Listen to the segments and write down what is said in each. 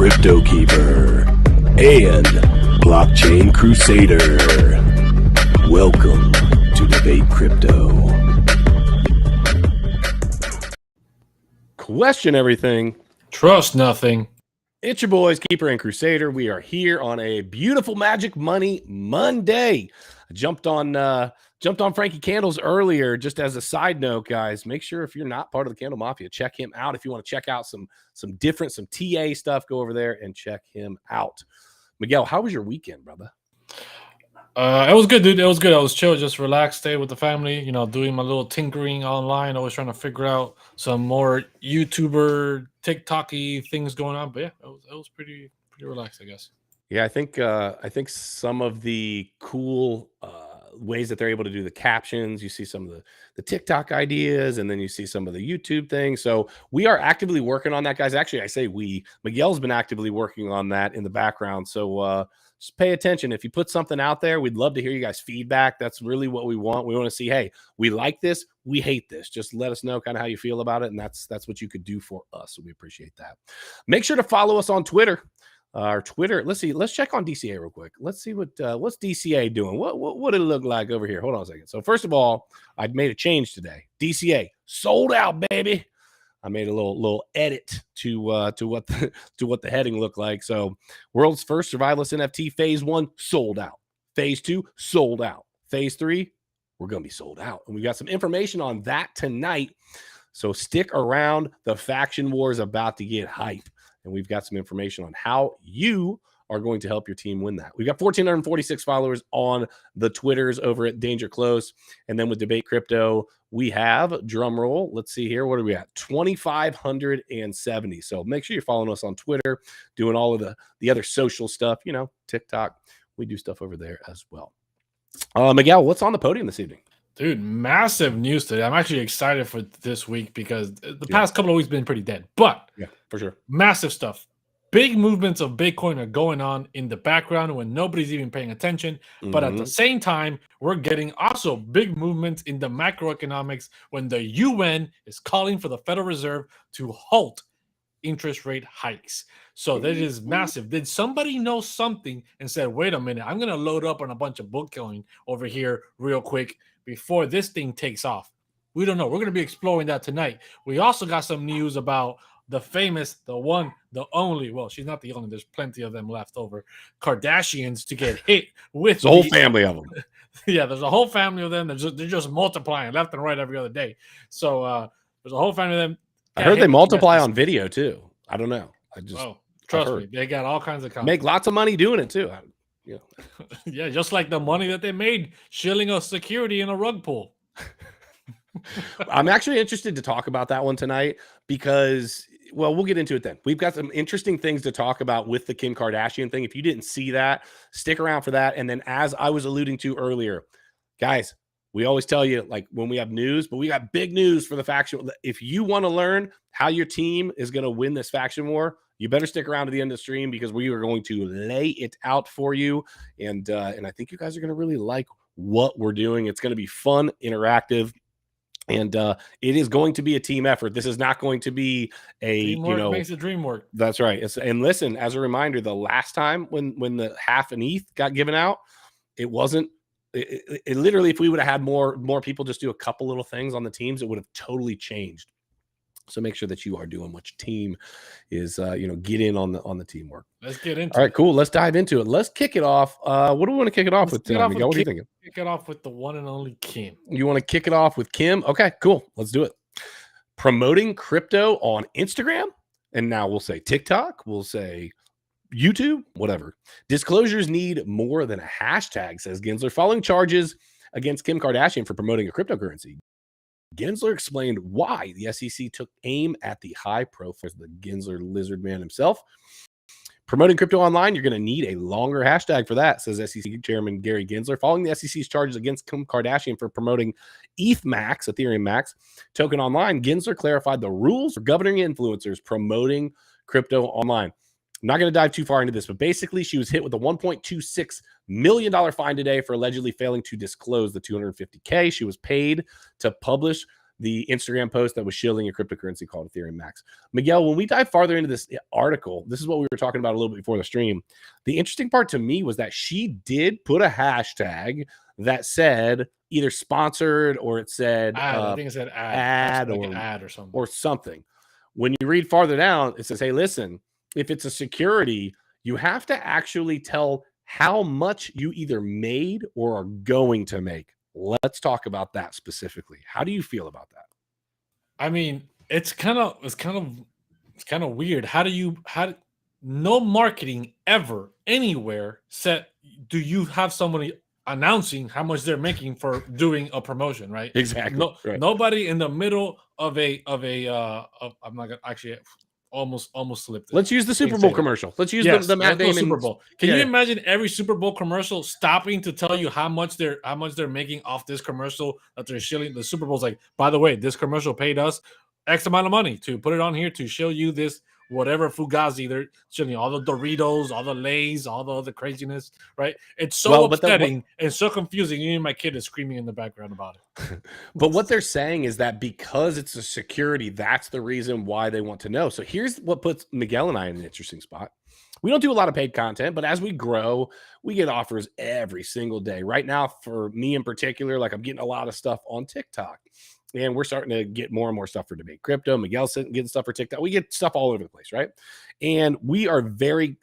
CryptoKeeper and BlockchainCrusader. Welcome to Debate Crypto. Question everything. Trust nothing. It's your boys, Keeper and Crusader. We are here on a beautiful Magic Money Monday. I jumped on Frankie Candles earlier. Just as a side note, guys, make sure if you're not part of the Candle Mafia, check him out. If you want to check out some TA stuff, go over there and check him out. Miguel, how was your weekend, brother? It was good, dude. It was good. I was chill, just relaxed, stay with the family, doing my little tinkering online, always trying to figure out some more YouTuber, TikTok-y things going on. But yeah, it was pretty relaxed, I guess. Yeah, I think some of the cool ways that they're able to do the captions, you see some of the TikTok ideas, and then you see some of the YouTube things. So we are actively working on that, guys. Actually, I say Miguel's been actively working on that in the background. So just pay attention. If you put something out there, we'd love to hear you guys' feedback. That's really what we want. We want to see, hey, we like this, we hate this. Just let us know kind of how you feel about it, and that's what you could do for us. So we appreciate that. Make sure to follow us on Twitter. Our Twitter. Let's see. Let's check on DCA real quick. Let's see what's DCA doing. What did it look like over here? Hold on a second. So first of all, I made a change today. DCA sold out, baby. I made a little edit to what the heading looked like. So world's first survivalist NFT phase 1 sold out. Phase 2 sold out. Phase 3 we're gonna be sold out, and we got some information on that tonight. So stick around. The faction war is about to get hype. And we've got some information on how you are going to help your team win that. We've got 1,446 followers on the Twitters over at Danger Close. And then with Debate Crypto, we have, drum roll, let's see here. What are we at? 2,570. So make sure you're following us on Twitter, doing all of the other social stuff, TikTok. We do stuff over there as well. Miguel, what's on the podium this evening? Dude, massive news today. I'm actually excited for this week because the past couple of weeks been pretty dead. But yeah, for sure. Massive stuff. Big movements of Bitcoin are going on in the background when nobody's even paying attention. But at the same time, we're getting also big movements in the macroeconomics when the UN is calling for the Federal Reserve to halt interest rate hikes. So that is massive. Did somebody know something and said, wait a minute, I'm going to load up on a bunch of Bitcoin over here real quick before this thing takes off? We don't know. We're going to be exploring that tonight. We also got some news about the famous, the one, the only, well, she's not the only, there's plenty of them left over, Kardashians to get hit with the whole family of them. Yeah, there's a whole family of them. They're just multiplying left and right every other day. So there's a whole family of them. I heard they multiply on video too. I don't know. Trust me, they got all kinds of content. Make lots of money doing it too. Yeah, just like the money that they made shilling a security in a rug pull. I'm actually interested to talk about that one tonight because, well, we'll get into it then. We've got some interesting things to talk about with the Kim Kardashian thing. If you didn't see that, stick around for that. And then, as I was alluding to earlier, guys, we always tell you, like, when we have news, but we got big news for the faction. If you want to learn how your team is going to win this faction war, you better stick around to the end of the stream because we are going to lay it out for you. And I think you guys are going to really like what we're doing. It's going to be fun, interactive, and it is going to be a team effort. This is not going to be a, teamwork makes the dream work. That's right. And listen, as a reminder, the last time when the half an ETH got given out, it wasn't, it literally, if we would have had more people just do a couple little things on the teams, it would have totally changed. So make sure that you are doing what your team is, get in on the teamwork. Let's get into it. All right, cool. Let's dive into it. Let's kick it off. What do we want to kick it off with tonight, Miguel? What are you thinking? Kick it off with the one and only Kim. You want to kick it off with Kim? Okay, cool. Let's do it. Promoting crypto on Instagram. And now we'll say TikTok. We'll say YouTube, whatever. Disclosures need more than a hashtag, says Gensler, following charges against Kim Kardashian for promoting a cryptocurrency. Gensler explained why the SEC took aim at the high profile, the Gensler lizard man himself. Promoting crypto online, you're going to need a longer hashtag for that, says SEC Chairman Gary Gensler. Following the SEC's charges against Kim Kardashian for promoting ETH Max, Ethereum Max, token online, Gensler clarified the rules for governing influencers promoting crypto online. I'm not going to dive too far into this, but basically she was hit with a $1.26 million fine today for allegedly failing to disclose the $250K she was paid to publish the Instagram post that was shilling a cryptocurrency called Ethereum Max. Miguel, when we dive farther into this article, this is what we were talking about a little bit before the stream. The interesting part to me was that she did put a hashtag that said either sponsored or it said I think it said ad like or an ad or something. When you read farther down, it says, hey, listen, if it's a security, you have to actually tell how much you either made or are going to make. Let's talk about that specifically. How do you feel about that? I mean, it's kind of weird. No marketing ever anywhere said, do you have somebody announcing how much they're making for doing a promotion, right? Exactly. No, right. Nobody in the middle of I'm not gonna actually almost slipped it. Let's use the Super Bowl commercial. Let's use the Matt Damon Super Bowl. Can you imagine every Super Bowl commercial stopping to tell you how much they're making off this commercial that they're shilling? The Super Bowl's like, by the way, this commercial paid us X amount of money to put it on here to show you this whatever Fugazi they're showing you, all the Doritos, all the Lays, all the other craziness, right? It's so upsetting and so confusing. Even my kid is screaming in the background about it. But what they're saying is that because it's a security, that's the reason why they want to know. So here's what puts Miguel and I in an interesting spot. We don't do a lot of paid content, but as we grow, we get offers every single day. Right now, for me in particular, like I'm getting a lot of stuff on TikTok. And we're starting to get more and more stuff for Debate Crypto. Miguel's getting stuff for TikTok. We get stuff all over the place, right? And we are very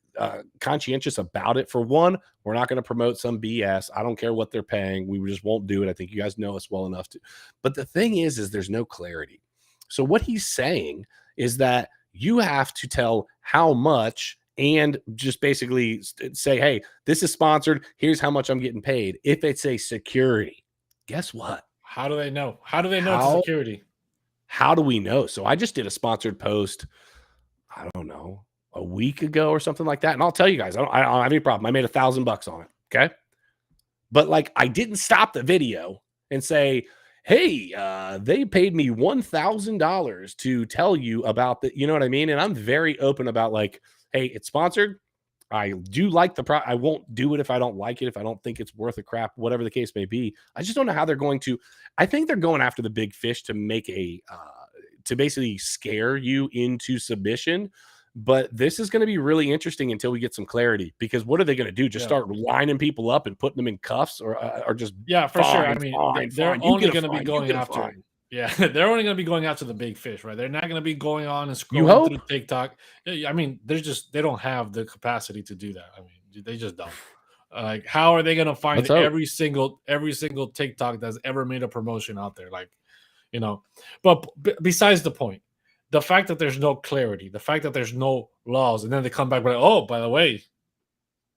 conscientious about it. For one, we're not going to promote some BS. I don't care what they're paying. We just won't do it. I think you guys know us well enough to. But the thing is there's no clarity. So what he's saying is that you have to tell how much and just basically say, hey, this is sponsored. Here's how much I'm getting paid. If it's a security, guess what? How do they know? How do they know it's security? How do we know? So I just did a sponsored post, I don't know, a week ago or something like that. And I'll tell you guys, I don't have any problem. I made $1,000 on it. Okay. But like, I didn't stop the video and say, hey, they paid me $1,000 to tell you about the, you know what I mean? And I'm very open about like, hey, it's sponsored. I do like the product. I won't do it if I don't like it, if I don't think it's worth a crap, whatever the case may be. I just don't know how they're going to. I think they're going after the big fish to make to basically scare you into submission. But this is going to be really interesting until we get some clarity, because what are they going to do? Just start lining people up and putting them in cuffs or just for sure. I mean, they're only going to be going after. Yeah, they're only going to be going after the big fish, right? They're not going to be going on and scrolling through TikTok. I mean, they don't have the capacity to do that. I mean, they just don't. Like, how are they going to find every single TikTok that's ever made a promotion out there? Like, you know, but besides the point, the fact that there's no clarity, the fact that there's no laws, and then they come back with, oh, by the way,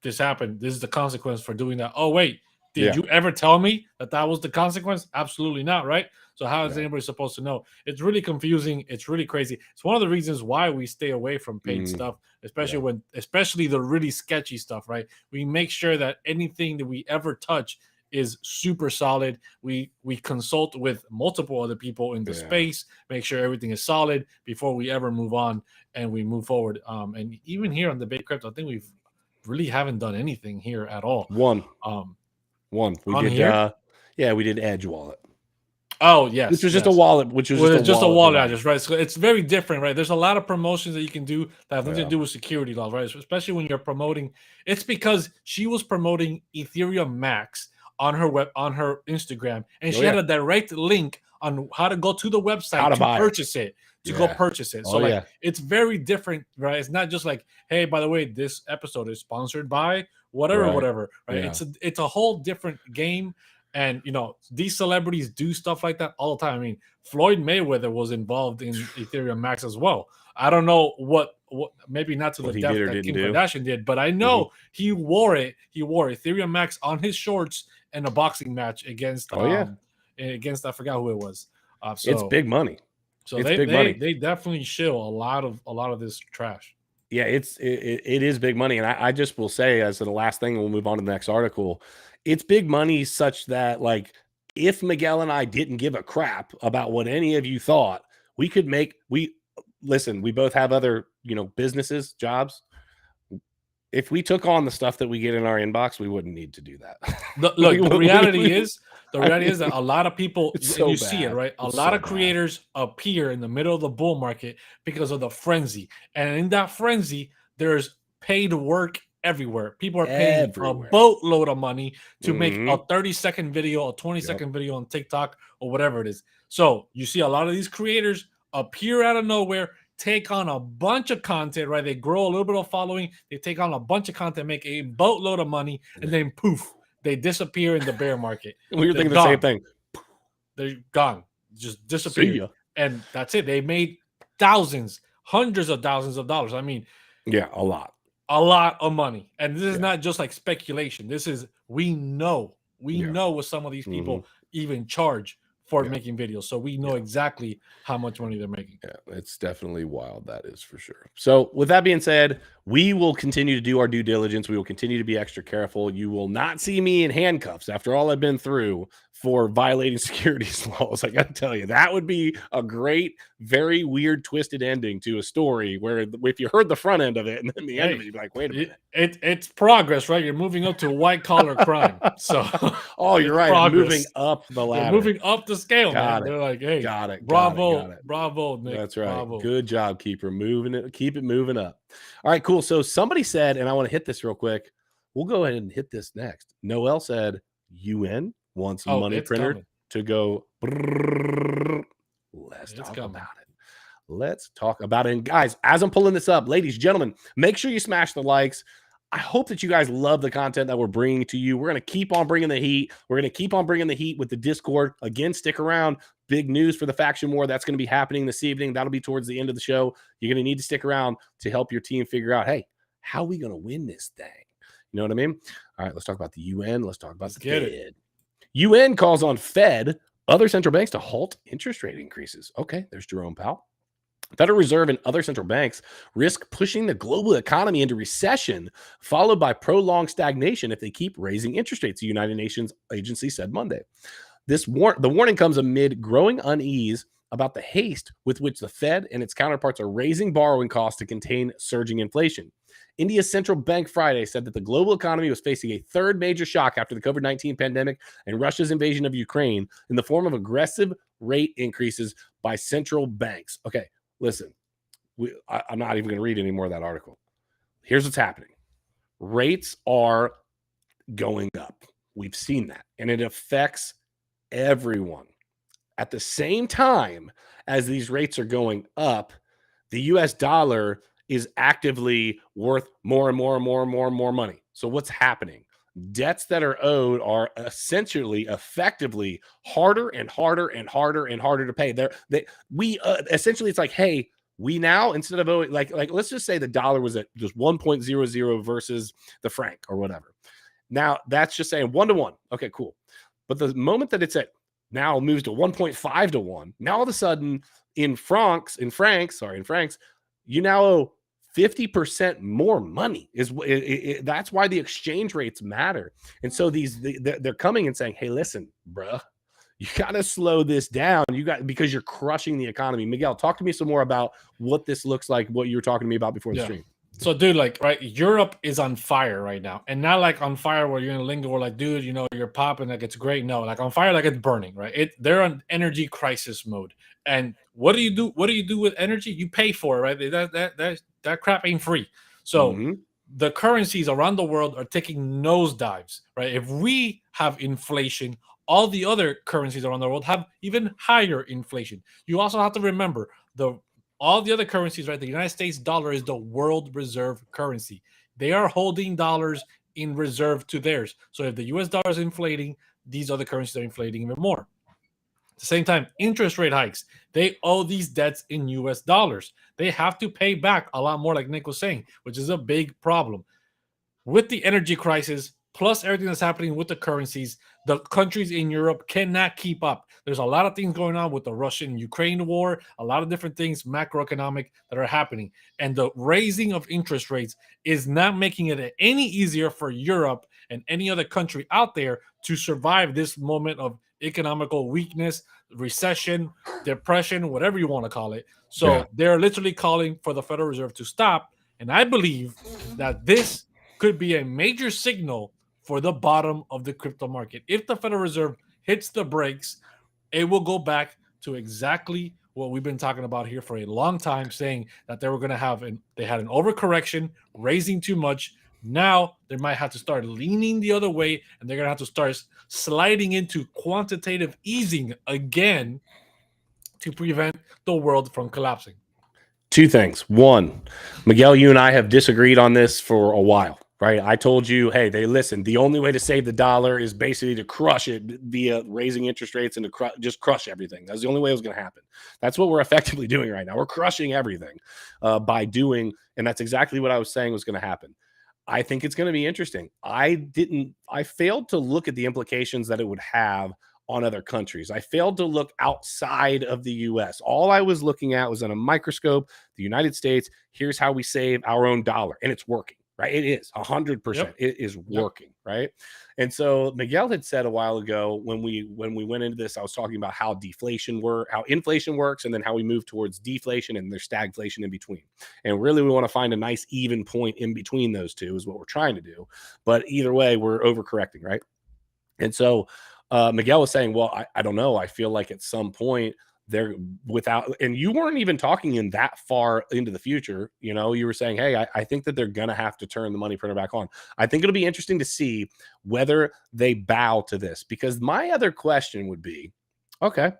this happened. This is the consequence for doing that. Oh, wait, did you ever tell me that was the consequence? Absolutely not, right? So how is anybody supposed to know? It's really confusing. It's really crazy. It's one of the reasons why we stay away from paid stuff, especially the really sketchy stuff, right? We make sure that anything that we ever touch is super solid. We consult with multiple other people in the space, make sure everything is solid before we ever move on and we move forward. And even here on Debate Crypto, I think we've really haven't done anything here at all. One. We did we did Edge Wallet. Oh, yes. Which was just a wallet, just a wallet address, right? So it's very different, right? There's a lot of promotions that you can do that have nothing to do with security laws, right? So especially when you're promoting. It's because she was promoting Ethereum Max on her Instagram, and she had a direct link on how to go to the website to purchase it. Go purchase it. So it's very different, right? It's not just like, hey, by the way, this episode is sponsored by whatever, right? Yeah. It's a whole different game. And, you know, these celebrities do stuff like that all the time. I mean, Floyd Mayweather was involved in Ethereum Max as well. I don't know what maybe not to the depth that Kim Kardashian did, but I know he wore it. He wore Ethereum Max on his shorts in a boxing match against against, I forgot who it was. So it's big money. So they definitely shill a lot of this trash. Yeah, it is big money. And I just will say, as the last thing, we'll move on to the next article. It's big money such that, like, if Miguel and I didn't give a crap about what any of you thought, we could we both have other, businesses, jobs. If we took on the stuff that we get in our inbox, we wouldn't need to do that. The reality is The reality is that a lot of people, It's and so you see it, bad. right? A It's lot so of bad. creators appear in the middle of the bull market because of the frenzy. And in that frenzy, there's paid work everywhere. People are paying a Everywhere. boatload of money to make a Mhm. 30-second video, a 20-second Yep. video on TikTok or whatever it is. So you see a lot of these creators appear out of nowhere, take on a bunch of content, right? They grow a little bit of following, they take on a bunch of content, make a boatload of money, and then poof, they disappear in the bear market. We were They're thinking the same gone. thing. They're gone. Just See disappeared. ya. And that's it. They made thousands, hundreds of thousands of dollars. I mean, Yeah, a lot. a lot of money. And this is Yeah. not just like speculation. This is we know Yeah. what some of these people Mhm. even charge for Yeah. making videos. So we know Yeah. exactly how much money they're making. Yeah, it's definitely wild. That is for sure. So, with that being said, we will continue to do our due diligence. We will continue to be extra careful. You will not see me in handcuffs after all I've been through for violating securities laws. I got to tell you, that would be a great, very weird, twisted ending to a story where if you heard the front end of it and then the end of it, you'd be like, wait a minute. It's progress, right? You're moving up to white collar crime. So Oh, you're it's right. I'm progress. moving up the They're ladder. moving up the scale, Got man. it. They're like, hey, Got it. bravo, Got it. bravo, Nick. That's right. Bravo. Good job, Keeper. Moving it, keep it moving up. All right, cool. So somebody said, and I want to hit this real quick. We'll go ahead and hit this next. Noel said, UN wants money it's printer coming. to go. Brrrr. Let's It's talk coming. about it. Let's talk about it. And guys, as I'm pulling this up, ladies, gentlemen, make sure you smash the likes. I hope that you guys love the content that we're bringing to you. We're going to keep on bringing the heat. We're going to keep on bringing the heat with the Discord. Again, stick around. Big news for the faction war. That's going to be happening this evening. That'll be towards the end of the show. You're going to need to stick around to help your team figure out, hey, how are we going to win this thing? You know what I mean? All right, let's talk about the UN. Let's talk about the Fed. UN calls on Fed, other central banks to halt interest rate increases. Okay, there's Jerome Powell. Federal Reserve and other central banks risk pushing the global economy into recession, followed by prolonged stagnation if they keep raising interest rates, the United Nations agency said Monday. The warning comes amid growing unease about the haste with which the Fed and its counterparts are raising borrowing costs to contain surging inflation. India's central bank Friday said that the global economy was facing a third major shock after the COVID-19 pandemic and Russia's invasion of Ukraine in the form of aggressive rate increases by central banks. Okay. Listen, I'm not even going to read any more of that article. Here's what's happening. Rates are going up. We've seen that. And it affects everyone. At the same time as these rates are going up, the US dollar is actively worth more and more and more and more and more money. So what's happening? Debts that are owed are effectively harder and harder and harder and harder to pay. Essentially, it's like, hey, we now, instead of owing, like let's just say the dollar was at just 1.00 versus the franc or whatever. Now that's just saying 1 to 1. Okay, cool. But the moment that it's at now moves to 1.5 to 1, now all of a sudden in francs, you now owe 50% more money. That's why the exchange rates matter. And so they're coming and saying, hey, listen, bruh, you got to slow this down. Because you're crushing the economy. Miguel, talk to me some more about what this looks like, what you were talking to me about before the stream. So, dude, right, Europe is on fire right now. And not like on fire where you're going to linger or like, dude, you're popping, like it's great. No, like on fire, like it's burning, right? They're on energy crisis mode. And what do you do? What do you do with energy? You pay for it, right? That crap ain't free. So the currencies around the world are taking nosedives, right? If we have inflation, all the other currencies around the world have even higher inflation. You also have to remember all the other currencies, right? The United States dollar is the world reserve currency. They are holding dollars in reserve to theirs. So if the US dollar is inflating, these other currencies are inflating even more. At the same time, interest rate hikes, they owe these debts in US dollars. They have to pay back a lot more, like Nick was saying, which is a big problem. With the energy crisis, plus everything that's happening with the currencies, the countries in Europe cannot keep up. There's a lot of things going on with the Russian-Ukraine war, a lot of different things, macroeconomic, that are happening. And the raising of interest rates is not making it any easier for Europe and any other country out there to survive this moment of economical weakness, recession, depression, whatever you want to call it. So they're literally calling for the Federal Reserve to stop. And I believe that this could be a major signal for the bottom of the crypto market. If the Federal Reserve hits the brakes, it will go back to exactly what we've been talking about here for a long time, saying that they were going to have they had an overcorrection, raising too much. Now they might have to start leaning the other way, and they're going to have to start sliding into quantitative easing again to prevent the world from collapsing. Two things. One, Miguel, you and I have disagreed on this for a while, right? I told you, hey, listen, the only way to save the dollar is basically to crush it via raising interest rates and to just crush everything. That's the only way it was going to happen. That's what we're effectively doing right now. We're crushing everything by doing, and that's exactly what I was saying was going to happen. I think it's going to be interesting. I failed to look at the implications that it would have on other countries. I failed to look outside of the US. All I was looking at was on a microscope, the United States. Here's how we save our own dollar. And it's working, right? It is 100%. Yep. It is working, right? And so Miguel had said a while ago when we went into this, I was talking about how inflation works, and then how we move towards deflation and there's stagflation in between. And really, we want to find a nice even point in between those two is what we're trying to do. But either way, we're overcorrecting, right? And so Miguel was saying, well, I don't know. I feel like at some point they're and you weren't even talking in that far into the future. You know, you were saying, hey, I think that they're going to have to turn the money printer back on. I think it'll be interesting to see whether they bow to this, because my other question would be, okay,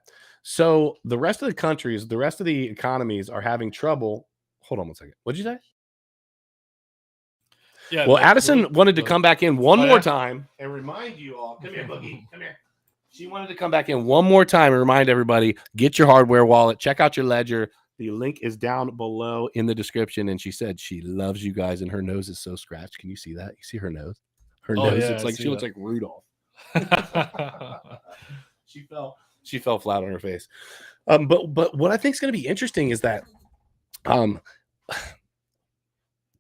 so the rest of the countries, the rest of the economies are having trouble. Hold on one second. What'd you say? Yeah. Well, Addison wanted to come back in one more time and remind you all. Come here, Boogie. Come here. She wanted to come back in one more time and remind everybody, get your hardware wallet, check out your ledger. The link is down below in the description. And she said she loves you guys, and her nose is so scratched. Can you see that? You see her nose? Her nose. Yeah, it's like she looks like Rudolph. She fell flat on her face. But what I think is going to be interesting is that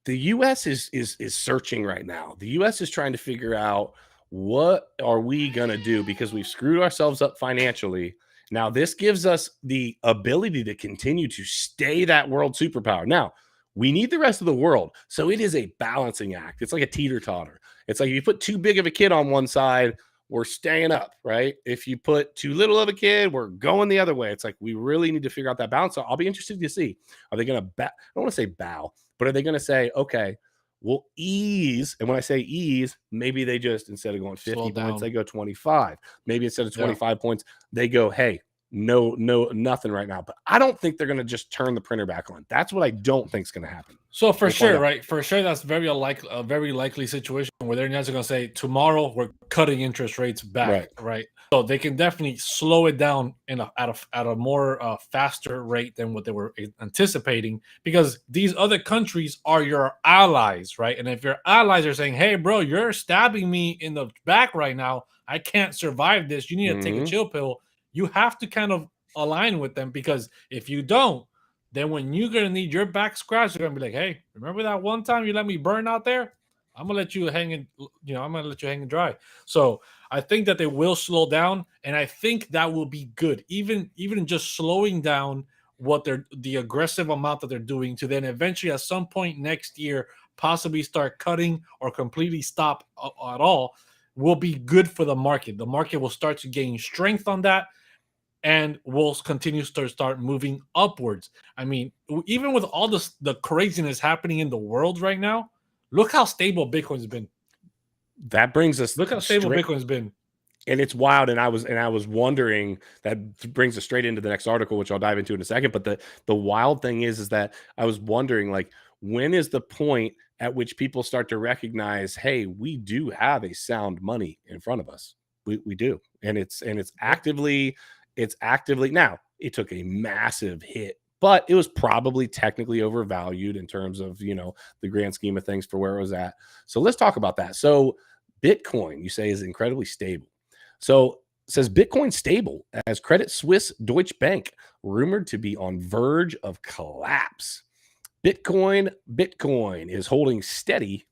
the U.S. is searching right now. The U.S. is trying to figure out, what are we going to do, because we've screwed ourselves up financially. Now, this gives us the ability to continue to stay that world superpower. Now, we need the rest of the world. So it is a balancing act. It's like a teeter-totter. It's like if you put too big of a kid on one side, we're staying up, right? If you put too little of a kid, we're going the other way. It's like we really need to figure out that balance. So I'll be interested to see, are they going to I don't want to say bow, but are they going to say, okay, we'll ease? And when I say ease, maybe they just, instead of going 50 points, they go 25. Maybe instead of 25 points, they go, hey, no, nothing right now. But I don't think they're going to just turn the printer back on. That's what I don't think is going to happen. So for sure, right? For sure, that's a very likely situation where they're not going to say, tomorrow we're cutting interest rates back, right? So they can definitely slow it down at a more faster rate than what they were anticipating, because these other countries are your allies, right? And if your allies are saying, hey, bro, you're stabbing me in the back right now, I can't survive this, you need to take a chill pill. You have to kind of align with them, because if you don't, then when you're going to need your back scratched, you're going to be like, hey, remember that one time you let me burn out there? I'm going to let you hang in, I'm going to let you hang and dry. So I think that they will slow down, and I think that will be good. Even just slowing down the aggressive amount that they're doing, to then eventually at some point next year possibly start cutting or completely stop at all, will be good for the market. The market will start to gain strength on that, and will continue to start moving upwards. I mean, even with all the craziness happening in the world right now, look how stable Bitcoin's been. That brings us. Look how stable Bitcoin's been. And it's wild. And I was wondering, that brings us straight into the next article, which I'll dive into in a second. But the wild thing is that I was wondering, like, when is the point at which people start to recognize, hey, we do have a sound money in front of us. We do. And it's actively now, it took a massive hit, but it was probably technically overvalued in terms of, the grand scheme of things for where it was at. So let's talk about that. So Bitcoin, you say, is incredibly stable. So it says Bitcoin stable as Credit Suisse Deutsche Bank rumored to be on verge of collapse. Bitcoin is holding steady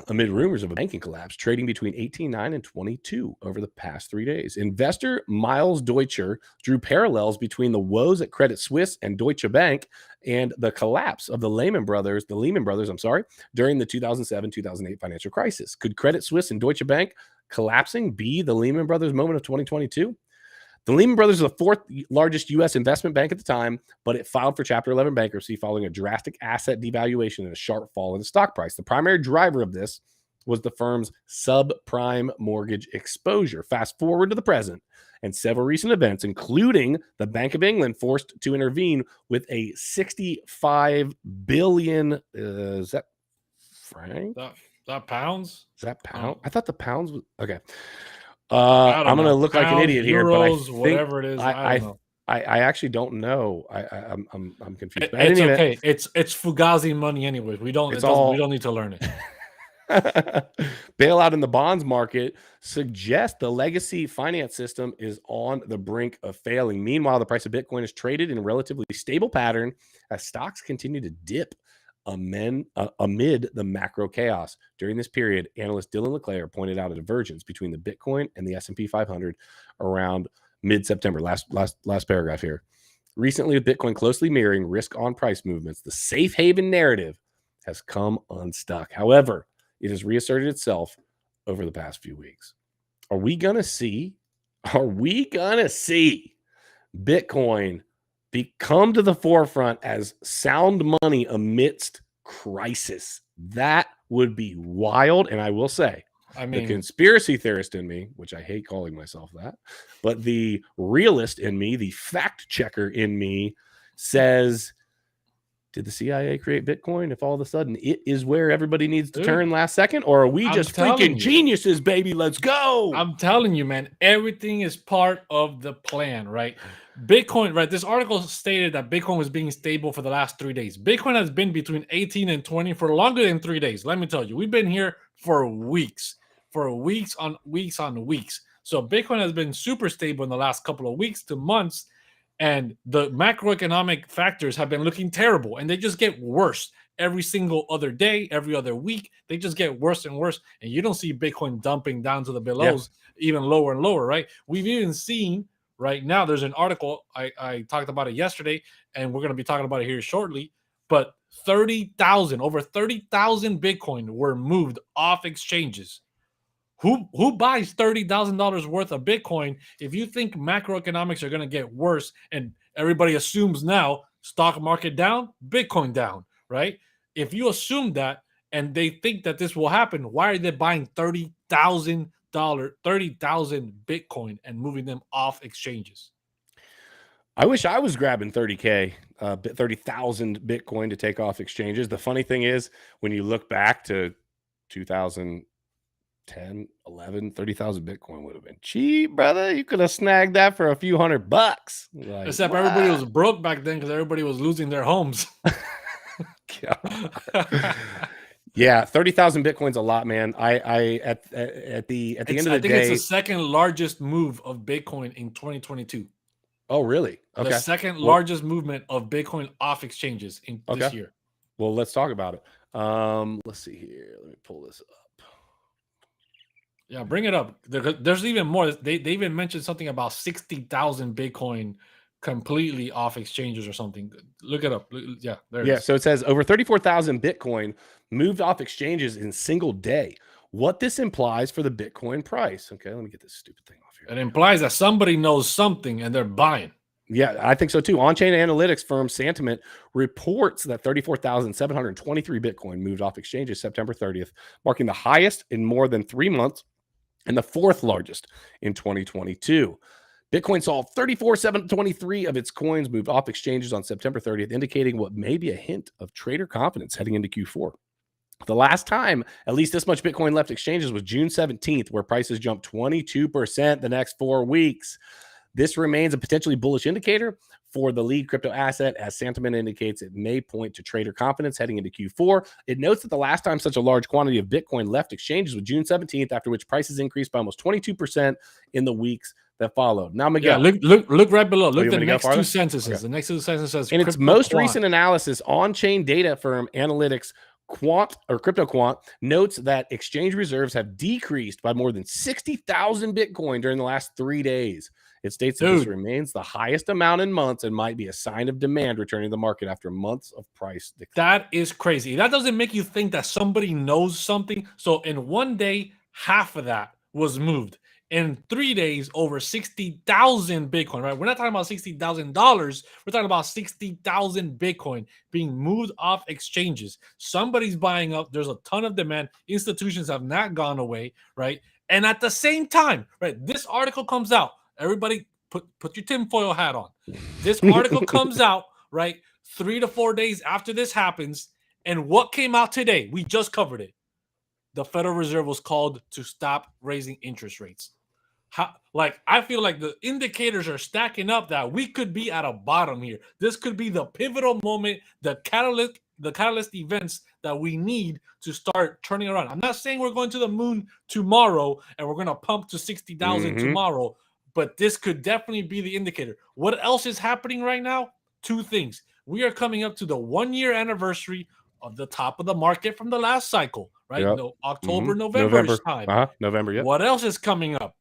amid rumors of a banking collapse, trading between 18.9 and 22 over the past 3 days. Investor Miles Deutscher drew parallels between the woes at Credit Suisse and Deutsche Bank and the collapse of the Lehman Brothers, during the 2007-2008 financial crisis. Could Credit Suisse and Deutsche Bank collapsing be the Lehman Brothers moment of 2022? The Lehman Brothers was the fourth largest U.S. investment bank at the time, but it filed for Chapter 11 bankruptcy following a drastic asset devaluation and a sharp fall in the stock price. The primary driver of this was the firm's subprime mortgage exposure. Fast forward to the present, and several recent events, including the Bank of England forced to intervene with a 65 billion, is that franc? That pounds? Is that pound? I thought the pounds was, okay. I don't I'm going to know. look like an Pounds, idiot here, euros, but I think, whatever it is, I don't know. I actually don't know. I'm confused. But It's okay. It's Fugazi money anyway. We don't need to learn it. Bailout in the bonds market suggests the legacy finance system is on the brink of failing. Meanwhile, the price of Bitcoin is traded in a relatively stable pattern as stocks continue to dip amid the macro chaos. During this period, analyst Dylan LeClaire pointed out a divergence between the Bitcoin and the S&P 500 around mid-September. Last paragraph here. Recently, with Bitcoin closely mirroring risk-on price movements, the safe haven narrative has come unstuck. However, it has reasserted itself over the past few weeks. Are we gonna see Bitcoin come to the forefront as sound money amidst crisis? That would be wild. And I will say, the conspiracy theorist in me, which I hate calling myself that, but the realist in me, the fact checker in me, says, did the CIA create Bitcoin if all of a sudden it is where everybody needs to turn last second? Or are we just freaking geniuses, baby? Let's go. I'm telling you, man, everything is part of the plan, right? Bitcoin, right? This article stated that Bitcoin was being stable for the last 3 days. Bitcoin has been between 18 and 20 for longer than 3 days. Let me tell you, we've been here for weeks on weeks. So Bitcoin has been super stable in the last couple of weeks to months. And the macroeconomic factors have been looking terrible, and they just get worse every single other day, every other week. They just get worse and worse, and you don't see Bitcoin dumping down to the belows, even lower and lower, right? We've even seen right now, there's an article, I talked about it yesterday, and we're going to be talking about it here shortly, but over 30,000 Bitcoin were moved off exchanges. Who buys $30,000 worth of Bitcoin if you think macroeconomics are going to get worse and everybody assumes now stock market down, Bitcoin down, right? If you assume that and they think that this will happen, why are they buying $30,000 Bitcoin and moving them off exchanges? I wish I was grabbing 30,000 Bitcoin to take off exchanges. The funny thing is, when you look back to 2010, 11, 30,000 Bitcoin would have been cheap, brother. You could have snagged that for a few $100. Like, except everybody was broke back then because everybody was losing their homes. Yeah, 30,000 Bitcoin's a lot, man. At the end of the day, I think it's the second largest move of Bitcoin in 2022. Oh, really? Okay. The second largest movement of Bitcoin off exchanges in this year. Well, let's talk about it. Let's see here. Let me pull this up. Yeah, bring it up. There's even more. They even mentioned something about 60,000 Bitcoin completely off exchanges or something. Look it up. Yeah, there it is. So it says over 34,000 Bitcoin moved off exchanges in single day. What this implies for the Bitcoin price. Okay, let me get this stupid thing off here. It implies that somebody knows something and they're buying. Yeah, I think so too. On-chain analytics firm Sentiment reports that 34,723 Bitcoin moved off exchanges September 30th, marking the highest in more than 3 months and the fourth largest in 2022. Bitcoin saw 34,723 of its coins moved off exchanges on September 30th, indicating what may be a hint of trader confidence heading into Q4. The last time at least this much Bitcoin left exchanges was June 17th, where prices jumped 22% the next 4 weeks. This remains a potentially bullish indicator for the lead crypto asset. As Sentiment indicates, it may point to trader confidence heading into Q4. It notes that the last time such a large quantity of Bitcoin left exchanges was June 17th, after which prices increased by almost 22% in the weeks that followed. Now, Miguel. Yeah, look right below. Look at the next two sentences. Okay. The next two sentences says, in its most recent analysis, on-chain data firm Analytics CryptoQuant notes that exchange reserves have decreased by more than 60,000 Bitcoin during the last 3 days. It states that this remains the highest amount in months and might be a sign of demand returning to the market after months of price decline. That is crazy. That doesn't make you think that somebody knows something. So in one day, half of that was moved. In 3 days, over 60,000 Bitcoin, right? We're not talking about $60,000. We're talking about 60,000 Bitcoin being moved off exchanges. Somebody's buying up. There's a ton of demand. Institutions have not gone away, right? And at the same time, right, this article comes out. Everybody put your tinfoil hat on. This article comes out, right, 3 to 4 days after this happens. And what came out today? We just covered it. The Federal Reserve was called to stop raising interest rates. I feel like the indicators are stacking up that we could be at a bottom here. This could be the pivotal moment, the catalyst events that we need to start turning around. I'm not saying we're going to the moon tomorrow and we're going to pump to 60,000 tomorrow, but this could definitely be the indicator. What else is happening right now? 2 things. We are coming up to the 1-year anniversary of the top of the market from the last cycle, right? Yep. No, October, November time. November, yeah. What else is coming up?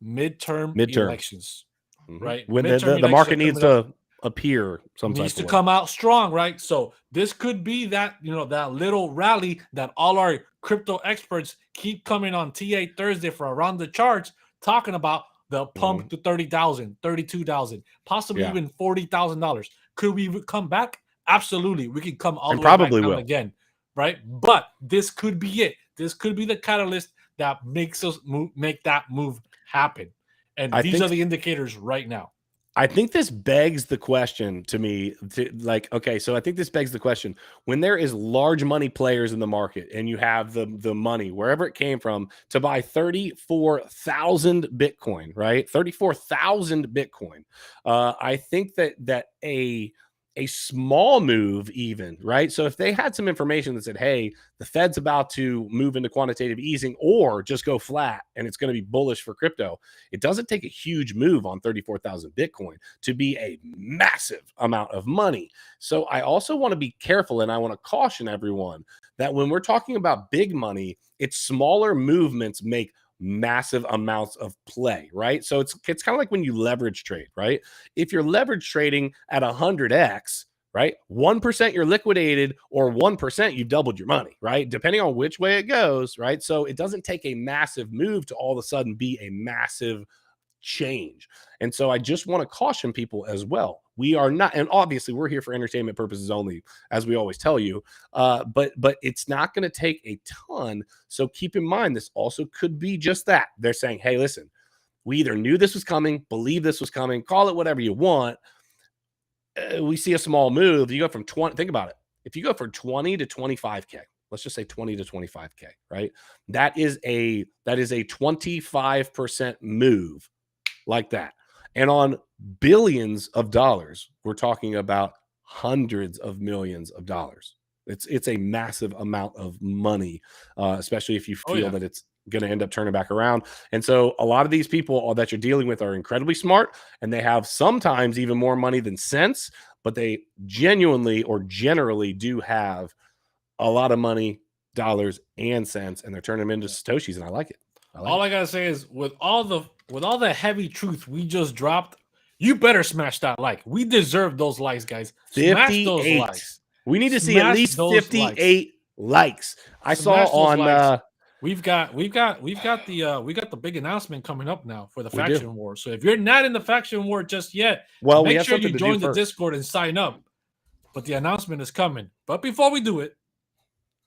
Midterm elections, right? When the market needs to appear, needs to come out strong, right? So this could be that, that little rally that all our crypto experts keep coming on TA Thursday for around the charts, talking about the pump to 30,000, 32,000, possibly even $40,000. Could we come back? Absolutely, we can come all the way probably back down again, right? But this could be it. This could be the catalyst that makes us make that move happen. And these are the indicators right now. I think this begs the question to me, so I think this begs the question, when there is large money players in the market and you have the money, wherever it came from, to buy 34,000 Bitcoin, right? 34,000 Bitcoin. I think that a small move even, right? So if they had some information that said, hey, the Fed's about to move into quantitative easing or just go flat and it's going to be bullish for crypto, it doesn't take a huge move on 34,000 Bitcoin to be a massive amount of money. So I also want to be careful, and I want to caution everyone that when we're talking about big money, it's smaller movements make massive amounts of play, right? So it's kind of like when you leverage trade, right? If you're leverage trading at 100x, right, 1% you're liquidated, or 1% you've doubled your money, right? Depending on which way it goes, right? So it doesn't take a massive move to all of a sudden be a massive change. And so I just want to caution people as well. We are not, and obviously we're here for entertainment purposes only, as we always tell you, but it's not going to take a ton. So keep in mind, this also could be just that. They're saying, hey, listen, we either knew this was coming, believe this was coming, call it whatever you want. We see a small move. You go from 20, think about it. If you go from 20 to 25K, let's just say 20 to 25K, right? That is a 25% move like that. And on billions of dollars, we're talking about hundreds of millions of dollars. It's a massive amount of money, especially if you feel that it's going to end up turning back around. And so a lot of these people that you're dealing with are incredibly smart, and they have sometimes even more money than sense, but they genuinely or generally do have a lot of money, dollars and cents, and they're turning them into Satoshis, and I like it. All I gotta say is, with all the heavy truth we just dropped, you better smash that like. We deserve those likes, guys. Smash those likes. We need to see at least 58 likes. I saw on we've got the big announcement coming up now for the faction war. So if you're not in the faction war just yet, make sure you join the Discord and sign up. But the announcement is coming. But before we do it,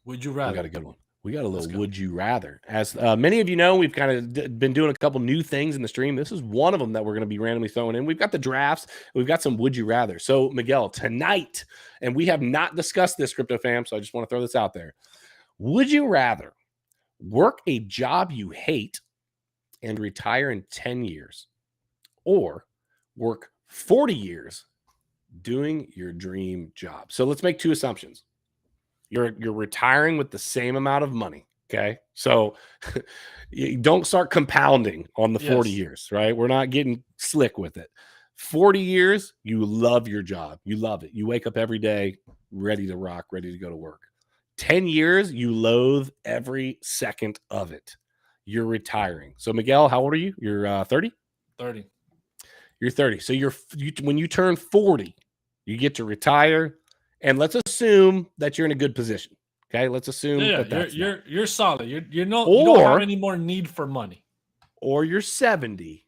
would you rather? I got a good one. We got a little would you rather. As many of you know, we've kind of been doing a couple new things in the stream. This is one of them that we're going to be randomly throwing in. We've got the drafts. We've got some would you rather. So Miguel, tonight, and we have not discussed this, crypto fam, so I just want to throw this out there. Would you rather work a job you hate and retire in 10 years, or work 40 years doing your dream job? So let's make two assumptions. You're retiring with the same amount of money, okay? So you don't start compounding on the 40 years, right? We're not getting slick with it. 40 years, you love your job. You love it. You wake up every day ready to rock, ready to go to work. 10 years, you loathe every second of it. You're retiring. So Miguel, how old are you? You're 30? 30. You're 30. So when you turn 40, you get to retire. And let's assume that you're in a good position. Okay, let's assume that you're solid. You don't have any more need for money. Or you're 70,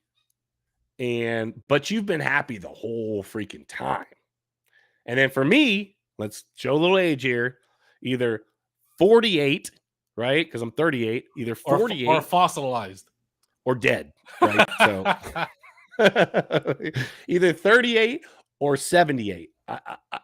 but you've been happy the whole freaking time. And then for me, let's show a little age here. Either 48, right? Because I'm 38. Either 48 or fossilized or dead, right? So either 38 or 78. I'm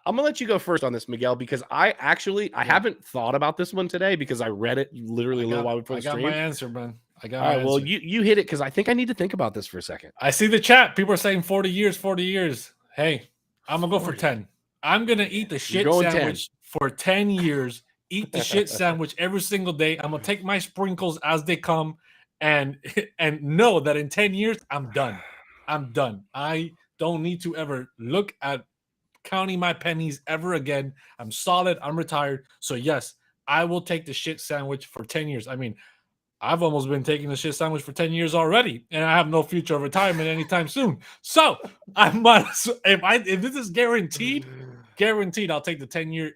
gonna let you go first on this, Miguel, because I haven't thought about this one today because I read it literally a little while before the stream. I got my answer, man. I got my answer. Well, you hit it because I think I need to think about this for a second. I see the chat. People are saying 40 years, 40 years. Hey, I'm gonna go for 10. I'm gonna eat the shit sandwich 10. For 10 years. Eat the shit sandwich every single day. I'm gonna take my sprinkles as they come, and know that in 10 years I'm done. I'm done. I don't need to ever look at counting my pennies ever again. I'm solid. I'm retired. So yes, I will take the shit sandwich for 10 years. I mean, I've almost been taking the shit sandwich for 10 years already, and I have no future of retirement anytime soon. So if this is guaranteed, I'll take the 10-year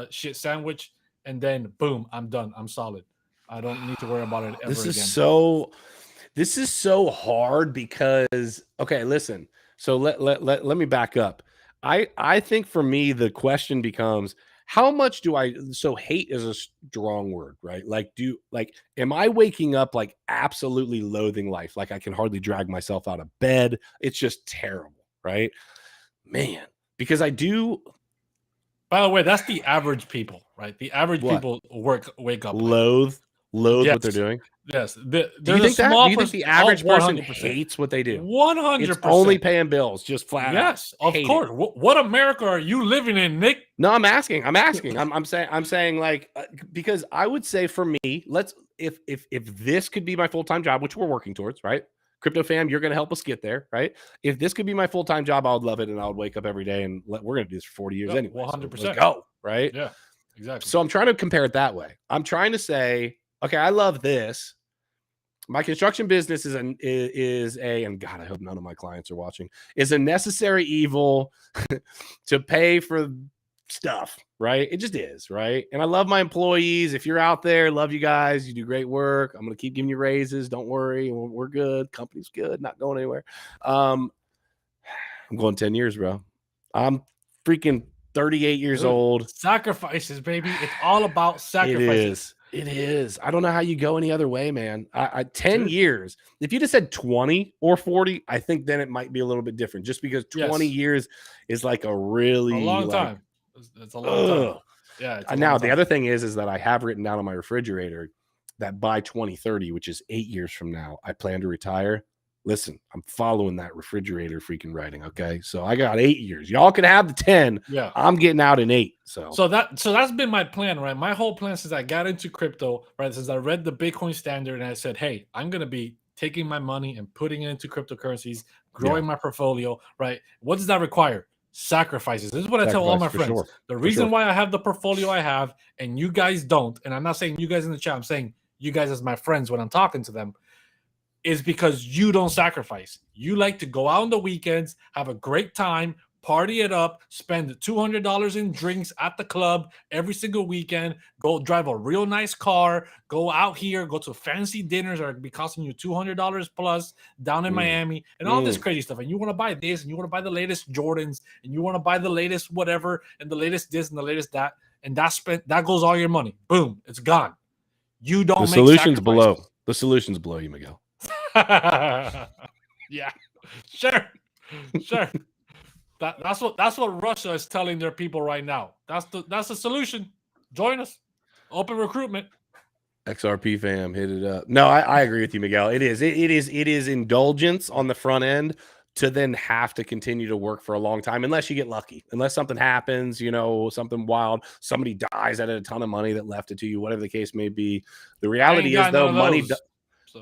shit sandwich, and then boom, I'm done. I'm solid. I don't need to worry about it ever again. This is so hard because listen. So let me back up. I think for me the question becomes, how much do I, so hate is a strong word, right? Am I waking up like absolutely loathing life? Like I can hardly drag myself out of bed. It's just terrible, right? Man, because I do. By the way, that's the average people, right? The average people wake up loathe what they're doing. Yes. Do you think the average person hates what they do? 100%. It's only paying bills, just flat out. Yes, of course. What America are you living in, Nick? No, I'm asking. I'm saying like, because I would say for me, if this could be my full-time job, which we're working towards, right? Crypto fam, you're going to help us get there, right? If this could be my full-time job, I would love it, and I would wake up every day and we're going to do this for 40 years anyway. 100%. So let's go, right? Yeah, exactly. So I'm trying to compare it that way. I'm trying to say, okay, I love this. My construction business is and God, I hope none of my clients are watching, is a necessary evil to pay for stuff, right? It just is, right? And I love my employees. If you're out there, love you guys. You do great work. I'm going to keep giving you raises. Don't worry. We're good. Company's good. Not going anywhere. I'm going 10 years, bro. I'm freaking 38 years old. Sacrifices, baby. It's all about sacrifices. It is. I don't know how you go any other way, man. 10 years. If you just said 20 or 40, I think then it might be a little bit different. Just because 20 years is like a really long time. It's a long time. Yeah. Now the other thing is that I have written down on my refrigerator that by 2030, which is 8 years from now, I plan to retire. Listen, I'm following that refrigerator freaking writing. Okay. So I got 8 years. Y'all can have the 10. Yeah. I'm getting out in 8. So that's been my plan, right? My whole plan since I got into crypto, right? Since I read the Bitcoin standard and I said, hey, I'm going to be taking my money and putting it into cryptocurrencies, growing my portfolio, right? What does that require? Sacrifices. This is what I tell all my friends. Sure. The reason why I have the portfolio I have and you guys don't, and I'm not saying you guys in the chat, I'm saying you guys as my friends when I'm talking to them, is because you don't sacrifice. You like to go out on the weekends, have a great time, party it up, spend $200 in drinks at the club every single weekend, go drive a real nice car, go out here, go to fancy dinners that are be costing you $200 plus down in Miami, and all this crazy stuff. And you want to buy this, and you want to buy the latest Jordans, and you want to buy the latest whatever, and the latest this and the latest that, and that goes all your money. Boom, it's gone. You don't. The solution's below. The solution's below you, Miguel. Yeah, sure. That's what Russia is telling their people right now. That's the solution. Join us. Open recruitment. XRP fam, hit it up. No, I agree with you, Miguel. It is indulgence on the front end to then have to continue to work for a long time, unless you get lucky, unless something happens, something wild, somebody dies out of a ton of money that left it to you, whatever the case may be. The reality is, though, money.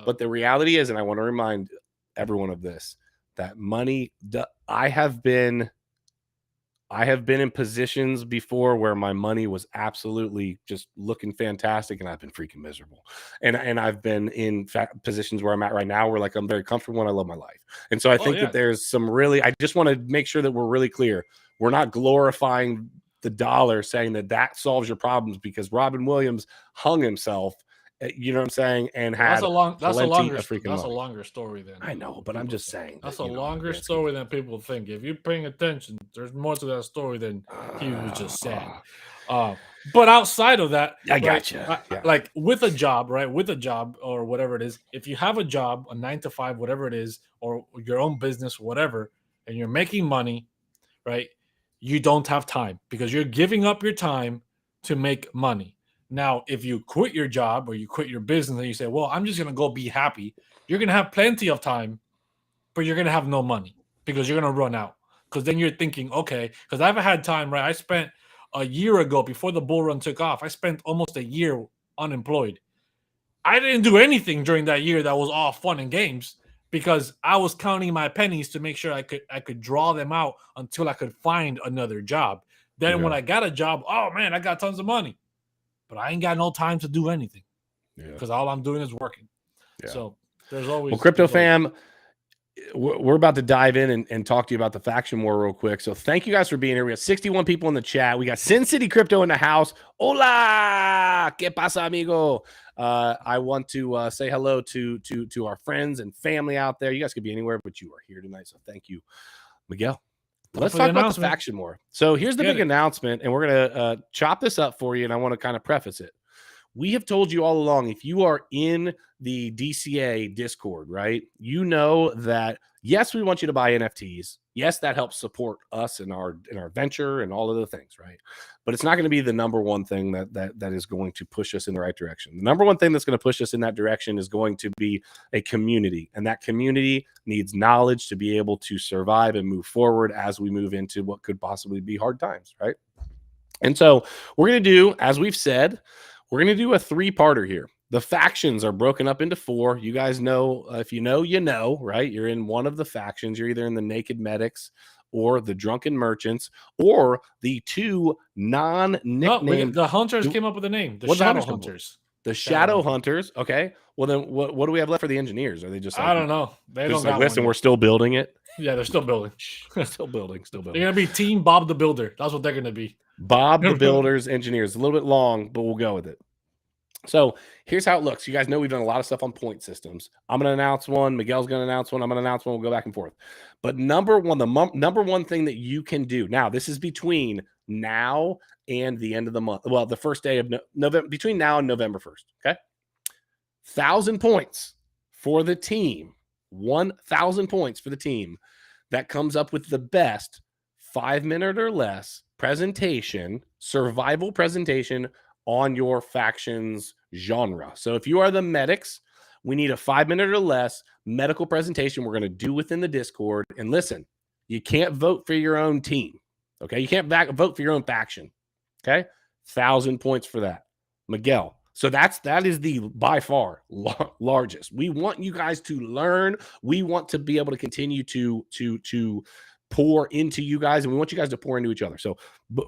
But the reality is, and I want to remind everyone of this, that money, I have been I have been in positions before where my money was absolutely just looking fantastic, and I've been freaking miserable. And I've been in positions where I'm at right now, where like I'm very comfortable and I love my life. And so I think that there's some really, I just want to make sure that we're really clear. We're not glorifying the dollar, saying that that solves your problems, because Robin Williams hung himself. You know what I'm saying? And had that's a longer story than I know, but I'm just saying that's a longer story than people think. If you're paying attention, there's more to that story than he was just saying. But outside of that, I gotcha. Like with a job, right? With a job or whatever it is, if you have a job, a 9 to 5, whatever it is, or your own business, whatever, and you're making money, right? You don't have time because you're giving up your time to make money. Now, if you quit your job or you quit your business and you say, well, I'm just going to go be happy, you're going to have plenty of time, but you're going to have no money because you're going to run out. Because then you're thinking, okay, because I've had time, right? I spent a year ago, before the bull run took off, I spent almost a year unemployed. I didn't do anything during that year that was all fun and games because I was counting my pennies to make sure I could draw them out until I could find another job. Then when I got a job, oh man, I got tons of money. But I ain't got no time to do anything because all I'm doing is working. So there's always... Well, Crypto Fam, we're about to dive in and talk to you about the faction war real quick. So thank you guys for being here. We got 61 people in the chat. We got Sin City Crypto in the house. Hola, ¿qué pasa, amigo? I want to say hello to our friends and family out there. You guys could be anywhere, but you are here tonight. So thank you, Miguel. Let's talk about the faction war. So here's the big announcement, and we're going to chop this up for you, and I want to kind of preface it. We have told you all along, if you are in the DCA Discord, right, you know that, yes, we want you to buy NFTs. Yes, that helps support us in our venture and all of the things, right? But it's not going to be the number one thing that is going to push us in the right direction. The number one thing that's going to push us in that direction is going to be a community, and that community needs knowledge to be able to survive and move forward as we move into what could possibly be hard times, right? And so we're going to do, as we've said, we're going to do a 3-parter here. The factions are broken up into 4. You guys know, if you know, you know, right? You're in one of the factions. You're either in the Naked Medics or the Drunken Merchants or the 2 non-nicknamed... the Hunters came up with a name. The Shadow Hunters. The Shadow Hunters. Okay. Well, then what do we have left for the engineers? Are they just like... I don't know. They don't like, listen, we're still building it. Yeah, they're still building. Still building. They're going to be Team Bob the Builder. That's what they're going to be. Bob the Builder's engineers. A little bit long, but we'll go with it. So here's how it looks. You guys know we've done a lot of stuff on point systems. I'm going to announce one. Miguel's going to announce one. I'm going to announce one. We'll go back and forth. But number one, number one thing that you can do now, this is between now and the end of the month. Well, the first day of November, between now and November 1st. Okay. 1,000 points for the team. 1,000 points for the team that comes up with the best 5-minute or less presentation, survival presentation on your faction's genre. So if you are the medics, we need a 5-minute or less medical presentation we're going to do within the Discord. And listen, you can't vote for your own team. Okay. You can't vote for your own faction. Okay. 1,000 points for that. Miguel. So that is the by far largest. We want you guys to learn. We want to be able to continue to pour into you guys, and we want you guys to pour into each other. So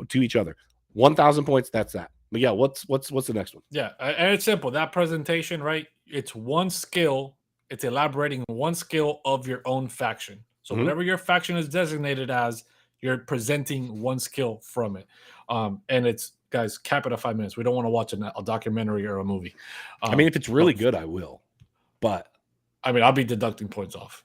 to each other, 1,000 points. That's that. Miguel, what's the next one? Yeah, and it's simple. That presentation, right? It's one skill. It's elaborating one skill of your own faction. So whatever your faction is designated as, you're presenting one skill from it. And it's, guys, cap it at 5 minutes. We don't want to watch a documentary or a movie. I mean, if it's really good, I will. But I mean, I'll be deducting points off.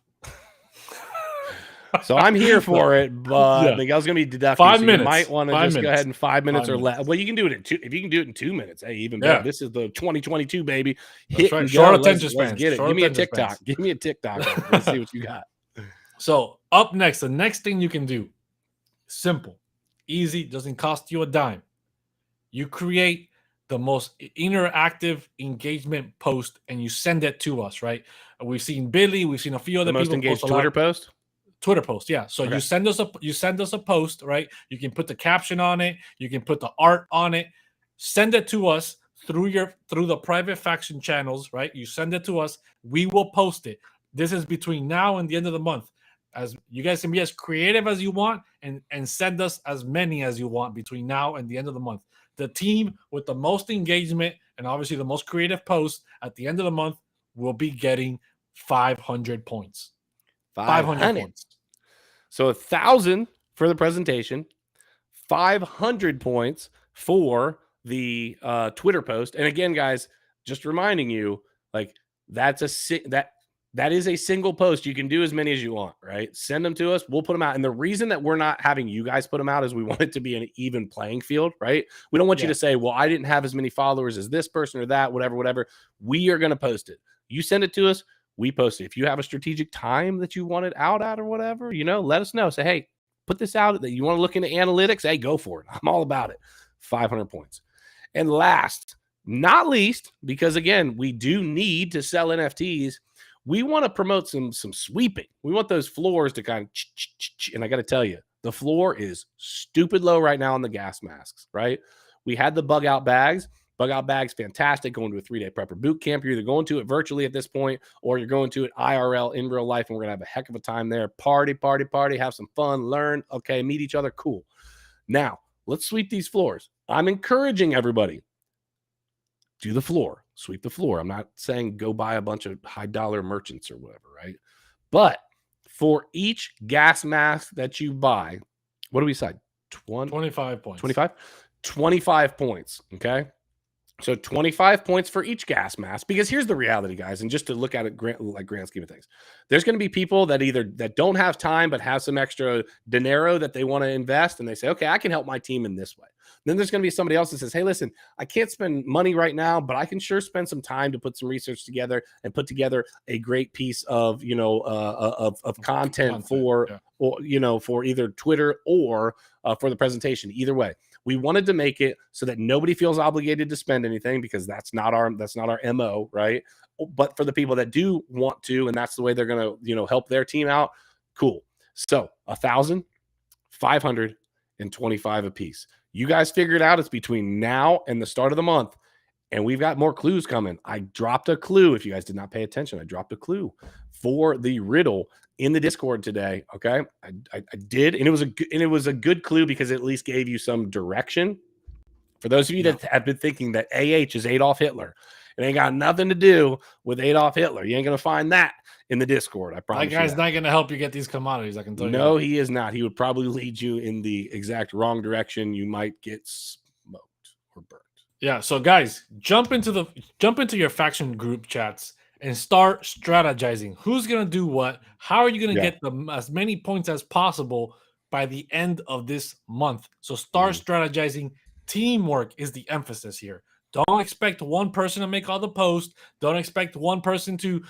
So I'm here for it, but Miguel's going to be deducting. 5 minutes. You might want to just go ahead in 5 minutes or less. Well, you can do it in 2. If you can do it in 2 minutes, hey, even better. This is the 2022, baby. Hit right. Short attention span. Get it. Give me a TikTok. Give me a TikTok. Let's see what you got. So up next, the next thing you can do, simple, easy, doesn't cost you a dime. You create the most interactive engagement post and you send it to us, right? We've seen Billy, we've seen a few other people. Most engaged Twitter post? Twitter post, yeah. So you send us a post, right? You can put the caption on it, you can put the art on it. Send it to us through the private faction channels, right? You send it to us, we will post it. This is between now and the end of the month. can be as creative as you want and send us as many as you want between now and the end of the month. The team with the most engagement and obviously the most creative posts at the end of the month will be getting 500 points. 500 points. So 1,000 for the presentation, 500 points for the Twitter post. And again, guys, just reminding you, like that is a single post. You can do as many as you want, right? Send them to us. We'll put them out. And the reason that we're not having you guys put them out is we want it to be an even playing field, right? We don't want you to say, well, I didn't have as many followers as this person or that, whatever. We are going to post it. You send it to us. We post it. If you have a strategic time that you want it out at or whatever, let us know. Say, hey, put this out. That you want to look into analytics. Hey, go for it. I'm all about it. 500 points. And last, not least, because again, we do need to sell NFTs. We want to promote some sweeping. We want those floors to kind of, and I got to tell you, the floor is stupid low right now on the gas masks, right? We had the bug out bags. Bug out bags, fantastic. Going to a 3-day prepper boot camp. You're either going to it virtually at this point, or you're going to it IRL in real life, and we're going to have a heck of a time there. Party, have some fun, learn. Okay, meet each other. Cool. Now, let's sweep these floors. I'm encouraging everybody. Do the floor, sweep the floor. I'm not saying go buy a bunch of high dollar merchants or whatever, right? But for each gas mask that you buy, what do we decide? 25 points. 25 points. Okay. So 25 points for each gas mask, because here's the reality, guys. And just to look at it like grand scheme of things, there's going to be people that don't have time, but have some extra dinero that they want to invest. And they say, okay, I can help my team in this way. Then there's going to be somebody else that says, hey, listen, I can't spend money right now, but I can sure spend some time to put some research together and put together a great piece of, of content for, or, for either Twitter or for the presentation. Either way, we wanted to make it so that nobody feels obligated to spend anything, because that's not our MO, right? But for the people that do want to, and that's the way they're going to, help their team out. Cool. So 1,000, 500, and 25 apiece. You guys figure it out. It's between now and the start of the month, and we've got more clues coming. I dropped a clue. If you guys did not pay attention, I dropped a clue for the riddle in the Discord today. Okay, I did, and it was a good clue because it at least gave you some direction. For those of you that have been thinking that AH is Adolf Hitler, it ain't got nothing to do with Adolf Hitler. You ain't gonna find that in the Discord. I promise. That guy's not gonna help you get these commodities. I can tell you. No, he is not. He would probably lead you in the exact wrong direction. You might get smoked or burnt. Yeah. So guys, jump into your faction group chats and start strategizing. Who's going to do what? How are you going to get as many points as possible by the end of this month? So start strategizing. Teamwork is the emphasis here. Don't expect one person to make all the posts. Don't expect one person to,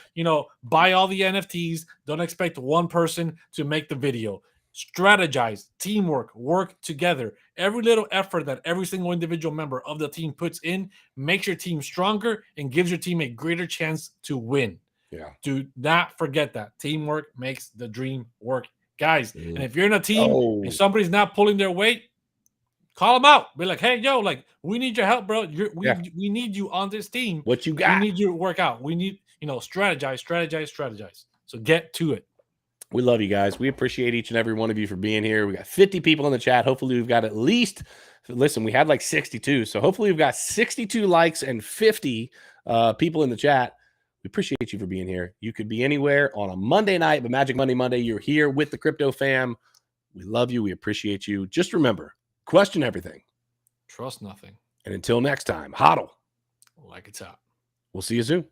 buy all the NFTs. Don't expect one person to make the video. Strategize, teamwork, work together. Every little effort that every single individual member of the team puts in makes your team stronger and gives your team a greater chance to win. Yeah. Do not forget that. Teamwork makes the dream work, guys. And if you're in a team and somebody's not pulling their weight, call them out. Be like, hey, yo, we need your help, bro. We need you on this team. What you got? We need you to work out. We need, strategize. So get to it. We love you guys. We appreciate each and every one of you for being here. We got 50 people in the chat. Hopefully we've got at least, listen, we had like 62. So hopefully we've got 62 likes and 50 people in the chat. We appreciate you for being here. You could be anywhere on a Monday night, but Magic Monday, you're here with the crypto fam. We love you. We appreciate you. Just remember, question everything. Trust nothing. And until next time, hodl like it's hot. We'll see you soon.